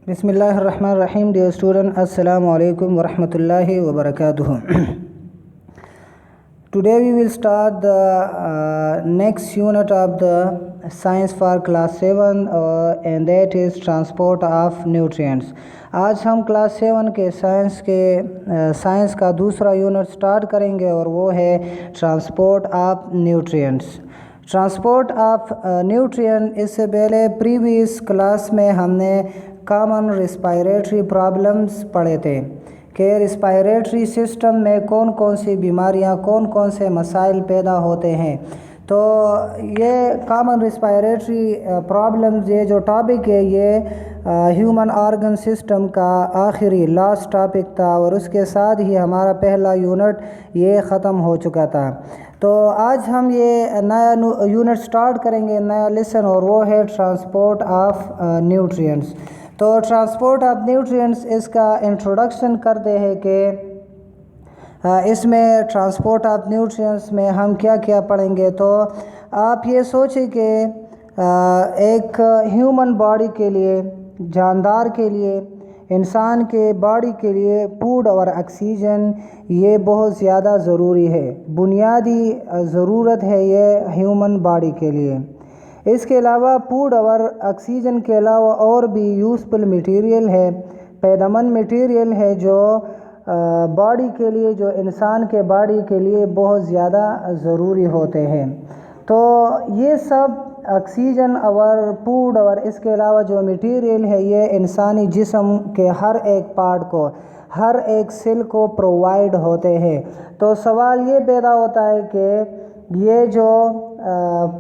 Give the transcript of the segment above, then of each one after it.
بسم اللہ الرحمن الرحیم. Dear student, Assalamu alaikum wa rahmatullahi wa barakatuh. Today we will start the next unit of the science for class 7 and that is transport of nutrients. آج ہم class 7 کے science کا دوسرا unit start کریں گے اور وہ ہے transport of nutrients. Transport of nutrient اس سے پہلے پریویس کلاس میں ہم نے کامن ریسپائریٹری پرابلمس پڑھے تھے کہ ریسپائریٹری سسٹم میں کون کون سی بیماریاں کون سے مسائل پیدا ہوتے ہیں. تو یہ کامن ریسپائریٹری پرابلمز یہ جو ٹاپک ہے یہ ہیومن آرگن سسٹم کا آخری لاسٹ ٹاپک تھا اور اس کے ساتھ ہی ہمارا پہلا یونٹ یہ ختم ہو چکا تھا. تو آج ہم یہ نیا یونٹ سٹارٹ کریں گے, نیا لیسن, اور وہ ہے ٹرانسپورٹ آف نیوٹرینٹس. تو ٹرانسپورٹ آف نیوٹرینٹس اس کا انٹروڈکشن کرتے ہیں کہ اس میں ٹرانسپورٹ آف نیوٹرینٹس میں ہم کیا کیا پڑھیں گے. تو آپ یہ سوچیں کہ ایک ہیومن باڈی کے لیے, جاندار کے لیے, انسان کے باڈی کے لیے فوڈ اور آکسیجن یہ بہت زیادہ ضروری ہے, بنیادی ضرورت ہے یہ ہیومن باڈی کے لیے. اس کے علاوہ فوڈ اور آکسیجن کے علاوہ اور بھی یوزفل مٹیریل ہے, پیدامند مٹیریل ہے جو باڈی کے لیے, جو انسان کے باڈی کے لیے بہت زیادہ ضروری ہوتے ہیں. تو یہ سب آکسیجن اور فوڈ اور اس کے علاوہ جو مٹیریل ہے یہ انسانی جسم کے ہر ایک پارٹ کو, ہر ایک سیل کو پرووائڈ ہوتے ہیں. تو سوال یہ پیدا ہوتا ہے کہ یہ جو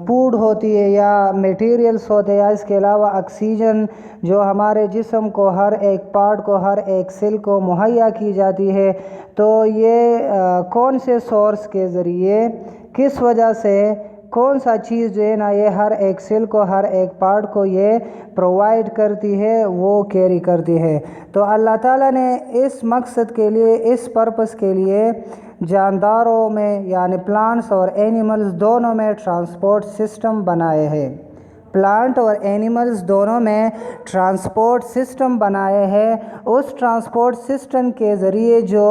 فوڈ ہوتی ہے یا میٹیریلز ہوتے ہیں یا اس کے علاوہ آکسیجن جو ہمارے جسم کو ہر ایک پارٹ کو, ہر ایک سیل کو مہیا کی جاتی ہے, تو یہ کون سے سورس کے ذریعے, کس وجہ سے, کون سا چیز جو ہے نا یہ ہر ایک سیل کو, ہر ایک پارٹ کو یہ پرووائڈ کرتی ہے, وہ کیری کرتی ہے. تو اللہ تعالیٰ نے اس مقصد کے لیے, اس پرپس کے لیے جانداروں میں یعنی پلانٹس اور اینیملز دونوں میں ٹرانسپورٹ سسٹم بنائے ہیں. پلانٹ اور اینیملز دونوں میں ٹرانسپورٹ سسٹم بنائے ہیں. اس ٹرانسپورٹ سسٹم کے ذریعے جو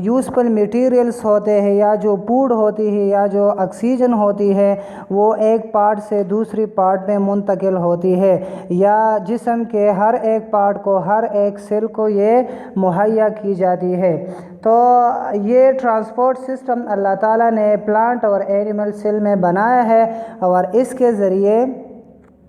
یوزفل میٹیریلز ہوتے ہیں یا جو فوڈ ہوتی ہے یا جو آکسیجن ہوتی ہے وہ ایک پارٹ سے دوسری پارٹ میں منتقل ہوتی ہے, یا جسم کے ہر ایک پارٹ کو, ہر ایک سیل کو یہ مہیا کی جاتی ہے. تو یہ ٹرانسپورٹ سسٹم اللہ تعالیٰ نے پلانٹ اور اینیمل سیل میں بنایا ہے اور اس کے ذریعے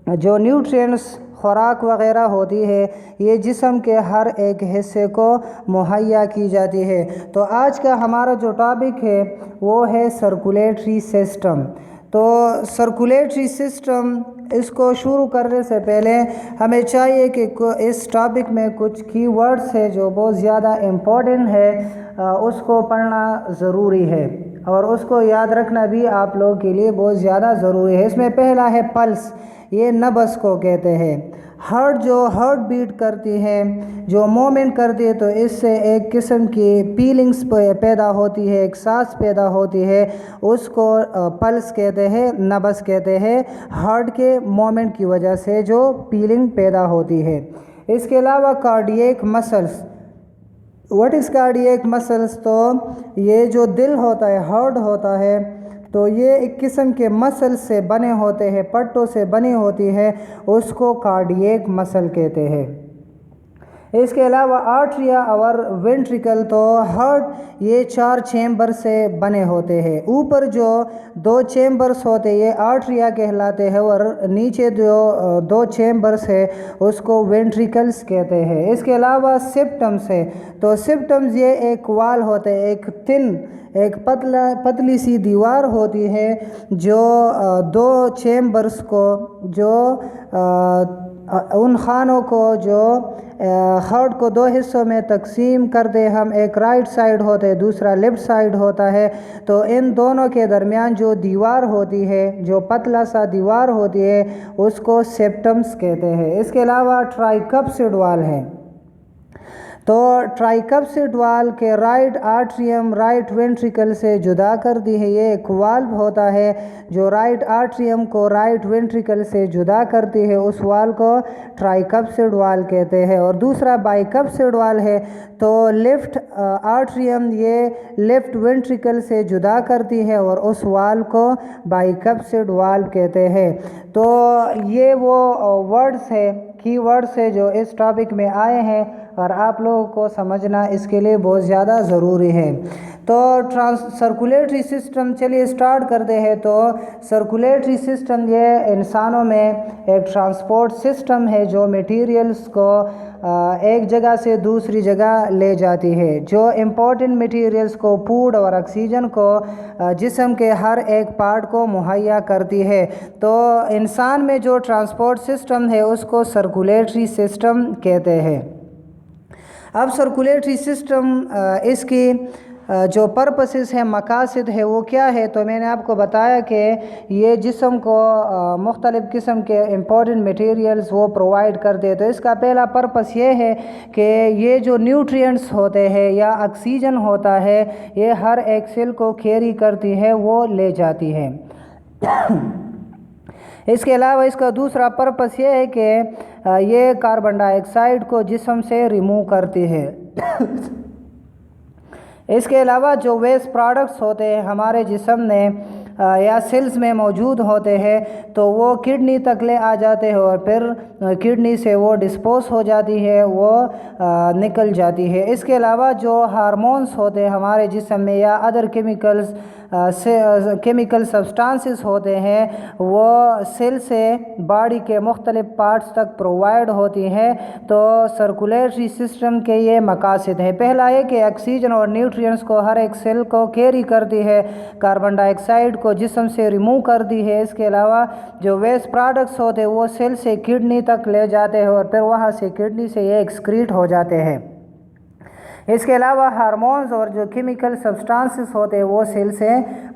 جو نیوٹرینٹس خوراک وغیرہ ہوتی ہے یہ جسم کے ہر ایک حصے کو مہیا کی جاتی ہے. تو آج کا ہمارا جو ٹاپک ہے وہ ہے سرکولیٹری سسٹم. تو سرکولیٹری سسٹم اس کو شروع کرنے سے پہلے ہمیں چاہیے کہ اس ٹاپک میں کچھ کی ورڈز ہے جو بہت زیادہ امپورٹنٹ ہے, اس کو پڑھنا ضروری ہے اور اس کو یاد رکھنا بھی آپ لوگوں کے لیے بہت زیادہ ضروری ہے. اس میں پہلا ہے پلس, یہ نبض کو کہتے ہیں. ہارٹ جو ہارٹ بیٹ کرتی ہے, جو مومنٹ کرتی ہے, تو اس سے ایک قسم کی فیلنگز پیدا ہوتی ہے, ایک سانس پیدا ہوتی ہے, اس کو پلس کہتے ہیں, نبض کہتے ہیں. ہارٹ کے مومنٹ کی وجہ سے جو فیلنگ پیدا ہوتی ہے. اس کے علاوہ cardiac muscles. What is cardiac muscles? تو یہ جو دل ہوتا ہے, ہارٹ ہوتا ہے, تو یہ ایک قسم کے مسل سے بنے ہوتے ہیں, پٹوں سے بنی ہوتی ہے, اس کو کارڈیک مسل کہتے ہیں. اس کے علاوہ آرٹریا اور وینٹریکل, تو ہارٹ یہ 4 چیمبر سے بنے ہوتے ہیں. اوپر جو 2 چیمبرز ہوتے ہیں یہ آرٹریا کہلاتے ہیں اور نیچے جو 2 چیمبرز ہے اس کو وینٹریکلز کہتے ہیں. اس کے علاوہ سپٹمز ہے, تو سپٹمز یہ ایک وال ہوتے ہیں, ایک پتلی سی دیوار ہوتی ہے جو 2 چیمبرز کو, جو ان خانوں کو جو ہارٹ کو 2 حصوں میں تقسیم کر دے ہم, ایک رائٹ سائڈ ہوتا ہے, دوسرا لیفٹ سائڈ ہوتا ہے. تو ان دونوں کے درمیان جو دیوار ہوتی ہے, جو پتلا سا دیوار ہوتی ہے, اس کو سیپٹمز کہتے ہیں. اس کے علاوہ ٹرائکپسڈ وال ہے. تو ٹرائکپسڈ وال کے رائٹ آرٹریم رائٹ وینٹریکل سے جدا کر دی ہے. یہ ایک والو ہوتا ہے جو رائٹ آرٹریم کو رائٹ وینٹریکل سے جدا کرتی ہے، اس وال کو ٹرائکپسڈ وال کہتے ہیں. اور دوسرا بائیکپسڈ وال ہے، تو لیفٹ آرٹریم یہ لیفٹ وینٹریکل سے جدا کرتی ہے اور اس وال کو بائیکپسڈ وال کہتے ہیں. تو یہ وہ ورڈز ہے، کی ورڈز ہے جو اس ٹاپک میں آئے ہیں اور آپ لوگوں کو سمجھنا اس کے لیے بہت زیادہ ضروری ہے. تو سرکولیٹری سسٹم چلیے سٹارٹ کرتے ہیں. تو سرکولیٹری سسٹم یہ انسانوں میں ایک ٹرانسپورٹ سسٹم ہے جو میٹیریلز کو ایک جگہ سے دوسری جگہ لے جاتی ہے، جو امپورٹنٹ میٹیریلز کو فوڈ اور آکسیجن کو جسم کے ہر ایک پارٹ کو مہیا کرتی ہے. تو انسان میں جو ٹرانسپورٹ سسٹم ہے اس کو سرکولیٹری سسٹم کہتے ہیں. اب سرکولیٹری سسٹم اس کی جو پرپسز ہیں، مقاصد ہے، وہ کیا ہے؟ تو میں نے آپ کو بتایا کہ یہ جسم کو مختلف قسم کے امپورٹنٹ میٹیریلز وہ پرووائڈ کرتے ہیں. تو اس کا پہلا پرپس یہ ہے کہ یہ جو نیوٹرینٹس ہوتے ہیں یا آکسیجن ہوتا ہے، یہ ہر ایک سیل کو کیری کرتی ہے، وہ لے جاتی ہے. اس کے علاوہ اس کا دوسرا پرپس یہ ہے کہ یہ کاربن ڈائی آکسائڈ کو جسم سے ریموو کرتی ہے. اس کے علاوہ جو ویسٹ پروڈکٹس ہوتے ہیں ہمارے جسم میں یا سیلز میں موجود ہوتے ہیں، تو وہ کڈنی تک لے آ جاتے ہیں اور پھر کڈنی سے وہ ڈسپوز ہو جاتی ہے، وہ نکل جاتی ہے. اس کے علاوہ جو ہارمونز ہوتے ہیں ہمارے جسم میں یا ادر کیمیکل سبسٹانسز ہوتے ہیں، وہ سیل سے باڈی کے مختلف پارٹس تک پرووائڈ ہوتی ہیں. تو سرکولیٹری سسٹم کے یہ مقاصد ہیں. پہلا ہے کہ آکسیجن اور نیوٹرینٹس کو ہر ایک سیل کو کیری کرتی ہے، کاربن ڈائی آکسائڈ کو جسم سے ریموو کرتی ہے. اس کے علاوہ جو ویسٹ پروڈکٹس ہوتے ہیں وہ سیل سے کڈنی تک لے جاتے ہیں اور پھر وہاں سے کڈنی سے یہ ایکسکریٹ ہو جاتے ہیں. اس کے علاوہ ہارمونز اور جو کیمیکل سبسٹانسز ہوتے ہیں وہ سیل سے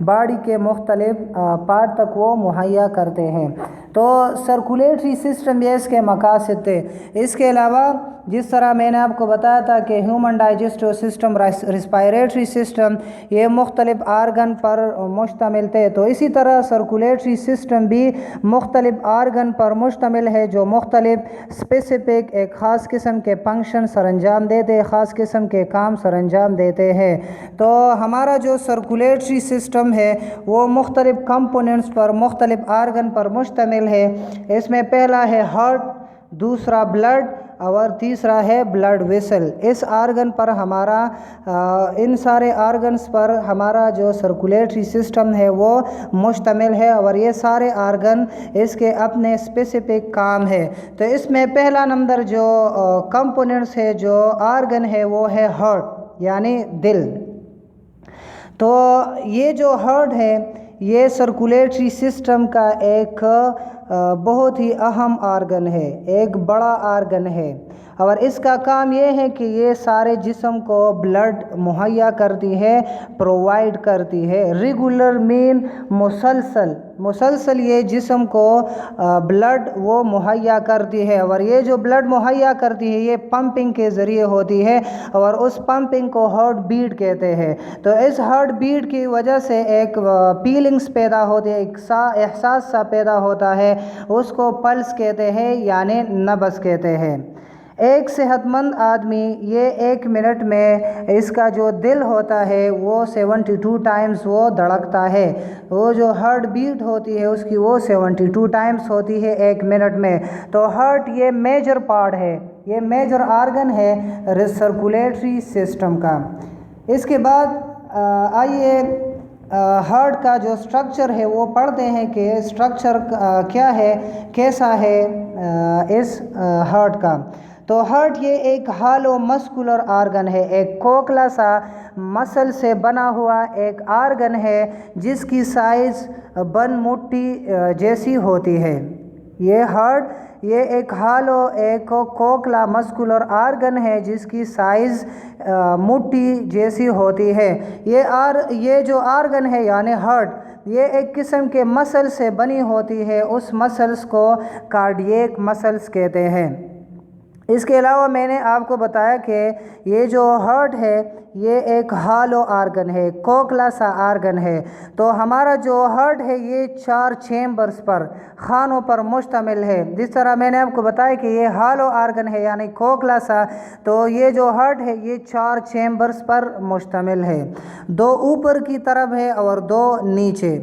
باڈی کے مختلف پارٹ تک وہ مہیا کرتے ہیں. تو سرکولیٹری سسٹم یہ اس کے مقاصد تھے. اس کے علاوہ جس طرح میں نے آپ کو بتایا تھا کہ human digestive system, respiratory system یہ مختلف آرگن پر مشتمل تھے، تو اسی طرح سرکولیٹری سسٹم بھی مختلف آرگن پر مشتمل ہے جو مختلف اسپیسیفک ایک خاص قسم کے فنکشن سر انجام دیتے، خاص قسم کے کام سر انجام دیتے ہیں. تو ہمارا جو سرکولیٹری سسٹم ہے وہ مختلف کمپوننٹس پر مختلف آرگن پر مشتمل ہے. اس میں پہلا ہے ہارٹ، دوسرا بلڈ اور تیسرا ہے بلڈ ویسل. اس آرگن پر ہمارا ان سارے آرگنز پر ہمارا جو سرکولیٹری سسٹم ہے وہ مشتمل ہے اور یہ سارے آرگن اس کے اپنے اسپیسیفک کام ہے. تو اس میں پہلا نمبر جو کمپوننٹس ہے، جو آرگن ہے، وہ ہے ہارٹ یعنی دل. تو یہ جو ہارٹ ہے یہ سرکولیٹری سسٹم کا ایک بہت ہی اہم آرگن ہے، ایک بڑا آرگن ہے اور اس کا کام یہ ہے کہ یہ سارے جسم کو بلڈ مہیا کرتی ہے، پرووائڈ کرتی ہے. ریگولر مین مسلسل یہ جسم کو بلڈ وہ مہیا کرتی ہے اور یہ جو بلڈ مہیا کرتی ہے یہ پمپنگ کے ذریعے ہوتی ہے اور اس پمپنگ کو ہارٹ بیٹ کہتے ہیں. تو اس ہارٹ بیٹ کی وجہ سے ایک فیلنگز پیدا ہوتی ہے، ایک احساس سا پیدا ہوتا ہے، اس کو پلس کہتے ہیں یعنی نبض کہتے ہیں. ایک صحت مند آدمی یہ 1 منٹ میں اس کا جو دل ہوتا ہے وہ 72 ٹائمز وہ دھڑکتا ہے. وہ جو ہارٹ بیٹ ہوتی ہے اس کی وہ 72 ٹائمز ہوتی ہے 1 منٹ میں. تو ہارٹ یہ میجر پارٹ ہے، یہ میجر آرگن ہے سرکولیٹری سسٹم کا. اس کے بعد آئیے ہارٹ کا جو سٹرکچر ہے وہ پڑھتے ہیں کہ سٹرکچر کیا ہے، کیسا ہے اس ہارٹ کا. تو ہارٹ یہ ایک ہالو مسکولر آرگن ہے، ایک کھوکھلا سا مسل سے بنا ہوا ایک آرگن ہے جس کی سائز بن مٹی جیسی ہوتی ہے. یہ ہارٹ یہ ایک ہالو ایک کھوکھلا مسکولر آرگن ہے جس کی سائز مٹی جیسی ہوتی ہے. یہ جو آرگن ہے یعنی ہارٹ یہ ایک قسم کے مسل سے بنی ہوتی ہے. اس مسلس کو کارڈیک مسلس کہتے ہیں. اس کے علاوہ میں نے آپ کو بتایا کہ یہ جو ہارٹ ہے یہ ایک ہالو آرگن ہے، کھوکھلا سا آرگن ہے۔ تو ہمارا جو ہارٹ ہے یہ 4 چیمبرز پر، خانوں پر مشتمل ہے۔ جس طرح میں نے آپ کو بتایا کہ یہ ہالو آرگن ہے یعنی کھوکھلا سا، تو یہ جو ہارٹ ہے یہ 4 چیمبرز پر مشتمل ہے، 2 اوپر کی طرف ہے اور 2 نیچے۔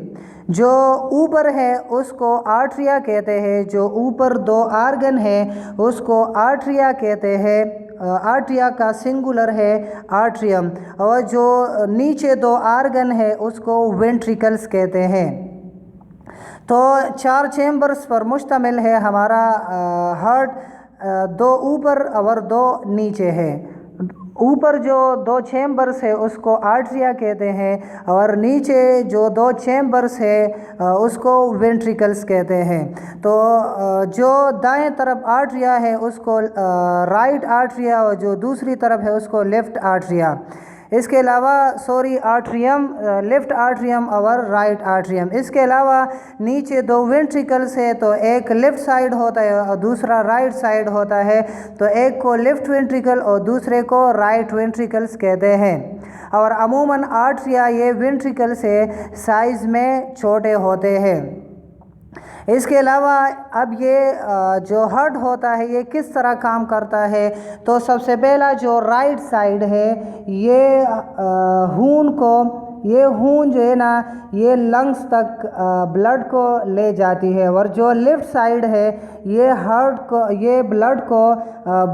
جو اوپر ہے اس کو آرٹریا کہتے ہیں، جو اوپر 2 آرگن ہے اس کو آرٹریا کہتے ہیں، آرٹریا کا سنگولر ہے آرٹریم، اور جو نیچے 2 آرگن ہے اس کو وینٹریکلز کہتے ہیں۔ تو 4 چیمبرز پر مشتمل ہے ہمارا ہارٹ، 2 اوپر اور 2 نیچے ہے۔ اوپر جو 2 چیمبرز ہے اس کو آرٹریا کہتے ہیں، اور نیچے جو 2 چیمبرز ہے اس کو وینٹریکلز کہتے ہیں۔ تو جو دائیں طرف آرٹریا ہے اس کو رائٹ آرٹریا، اور جو دوسری طرف ہے اس کو لیفٹ آرٹریا۔ اس کے علاوہ آرٹریم، لیفٹ آرٹریم اور رائٹ آرٹریم۔ اس کے علاوہ نیچے 2 وینٹریکلز ہے، تو ایک لیفٹ سائیڈ ہوتا ہے اور دوسرا رائٹ سائیڈ ہوتا ہے، تو ایک کو لیفٹ وینٹریکل اور دوسرے کو رائٹ وینٹریکلز کہتے ہیں۔ اور عموماً آرٹریا یہ وینٹریکل سے سائز میں چھوٹے ہوتے ہیں۔ اس کے علاوہ اب یہ جو ہارٹ ہوتا ہے یہ کس طرح کام کرتا ہے، تو سب سے پہلا جو رائٹ سائیڈ ہے یہ خون جو ہے نا یہ لنگز تک بلڈ کو لے جاتی ہے، اور جو لیفٹ سائیڈ ہے یہ بلڈ کو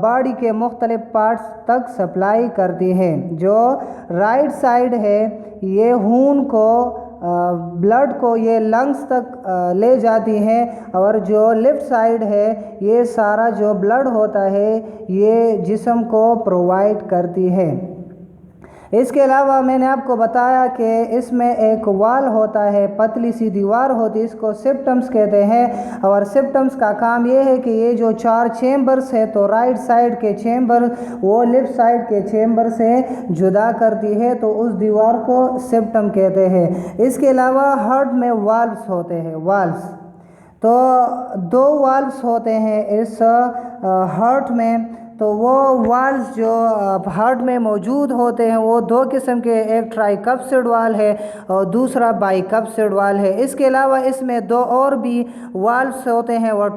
باڈی کے مختلف پارٹس تک سپلائی کرتی ہے۔ جو رائٹ سائیڈ ہے یہ خون کو بلڈ کو یہ لنگز تک لے جاتی ہیں، اور جو لیفٹ سائیڈ ہے یہ سارا جو بلڈ ہوتا ہے یہ جسم کو پرووائڈ کرتی ہے۔ اس کے علاوہ میں نے آپ کو بتایا کہ اس میں ایک وال ہوتا ہے، پتلی سی دیوار ہوتی ہے، اس کو سپٹمز کہتے ہیں، اور سپٹمز کا کام یہ ہے کہ یہ جو 4 چیمبرز ہے تو رائٹ سائیڈ کے چیمبر وہ لیفٹ سائیڈ کے چیمبر سے جدا کرتی ہے، تو اس دیوار کو سپٹم کہتے ہیں۔ اس کے علاوہ ہارٹ میں والوز ہوتے ہیں، والوز، تو 2 والوز ہوتے ہیں اس ہارٹ میں۔ تو وہ والز جو ہارٹ میں موجود ہوتے ہیں وہ 2 قسم کے، ایک ٹرائی کپسڈ وال ہے اور دوسرا بائی کپسڈ وال ہے۔ اس کے علاوہ اس میں 2 اور بھی والز ہوتے ہیں، وہ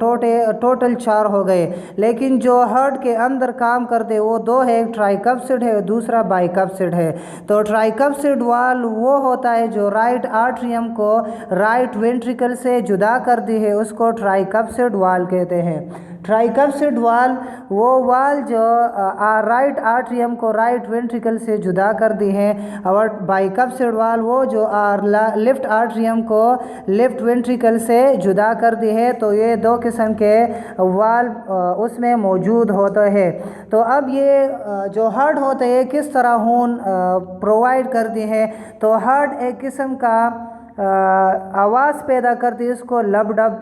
ٹوٹل 4 ہو گئے، لیکن جو ہارٹ کے اندر کام کرتے وہ 2 ہے، ایک ٹرائی کپسڈ ہے اور دوسرا بائی کپسڈ ہے۔ تو ٹرائی کپسڈ وال وہ ہوتا ہے جو رائٹ آرٹریم کو رائٹ وینٹریکل سے جدا کرتی ہے، اس کو ٹرائی کپسڈ وال کہتے ہیں۔ ٹرائی کپسڈ وال وہ وال جو رائٹ آرٹریم کو رائٹ وینٹریکل سے جدا کرتی ہیں، اور بائی کپسڈ وال وہ جو لیفٹ آرٹریم کو لیفٹ وینٹریکل سے جدا کرتی ہے۔ تو یہ 2 قسم کے وال اس میں موجود ہوتے ہیں۔ تو اب یہ جو ہارٹ ہوتا ہے کس طرح خون پرووائڈ کرتی ہے، تو ہارٹ ایک قسم کا آواز پیدا کرتی ہے، اس کو لب ڈب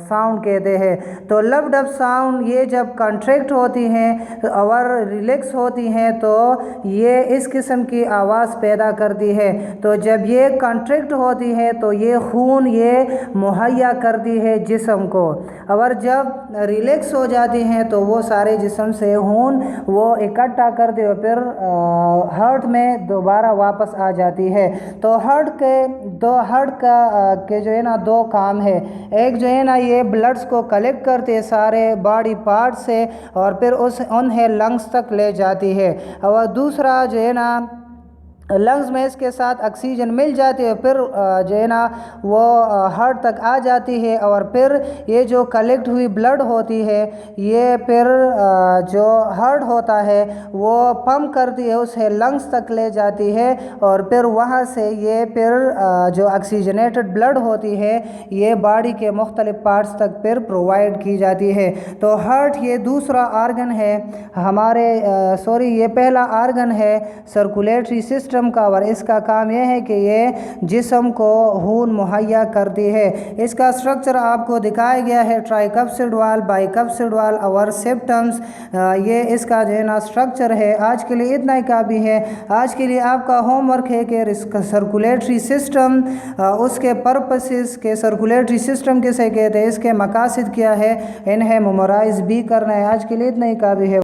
ساؤنڈ کہتے ہیں۔ تو لب ڈب ساؤنڈ یہ جب کنٹریکٹ ہوتی ہیں اور ریلیکس ہوتی ہیں تو یہ اس قسم کی آواز پیدا کرتی ہے۔ تو جب یہ کنٹریکٹ ہوتی ہے تو یہ خون یہ مہیا کرتی ہے جسم کو، اور جب ریلیکس ہو جاتی ہیں تو وہ سارے جسم سے خون وہ اکٹھا کرتے اور پھر ہارٹ میں دوبارہ واپس آ جاتی ہے۔ تو ہارٹ کے جو ہے نا 2 کام ہے، ایک جو ہے نا یہ بلڈز کو کلیکٹ کرتے سارے باڈی پارٹ سے اور پھر انہیں لنگز تک لے جاتی ہے، اور دوسرا جو ہے نا لنگز میں اس کے ساتھ آکسیجن مل جاتی ہے، پھر جو ہے نا وہ ہارٹ تک آ جاتی ہے، اور پھر یہ جو کلیکٹ ہوئی بلڈ ہوتی ہے یہ پھر جو ہارٹ ہوتا ہے وہ پمپ کرتی ہے، اسے لنگز تک لے جاتی ہے، اور پھر وہاں سے یہ پھر جو آکسیجنیٹڈ بلڈ ہوتی ہے یہ باڈی کے مختلف پارٹس تک پھر پرووائڈ کی جاتی ہے۔ تو ہارٹ یہ دوسرا آرگن ہے ہمارے یہ پہلا آرگن ہے سرکولیٹری سسٹم سسٹم کا، اور اس کا کام یہ ہے کہ یہ جسم کو خون مہیا کرتی ہے۔ اس کا سٹرکچر آپ کو دکھایا گیا ہے، ٹرائیکپسڈ وال، بائیکپسڈ وال اور سیپٹمز، یہ اس کا جو ہے نا سٹرکچر ہے۔ آج کے لیے اتنا ہی کافی ہے۔ آج کے لیے آپ کا ہوم ورک ہے کہ سرکولیٹری سسٹم، اس کے پرپسز کے، سرکولیٹری سسٹم کسے کہتے ہیں، اس کے مقاصد کیا ہے، انہیں میمورائز بھی کرنا ہے۔ آج کے لیے اتنا ہی کافی ہے۔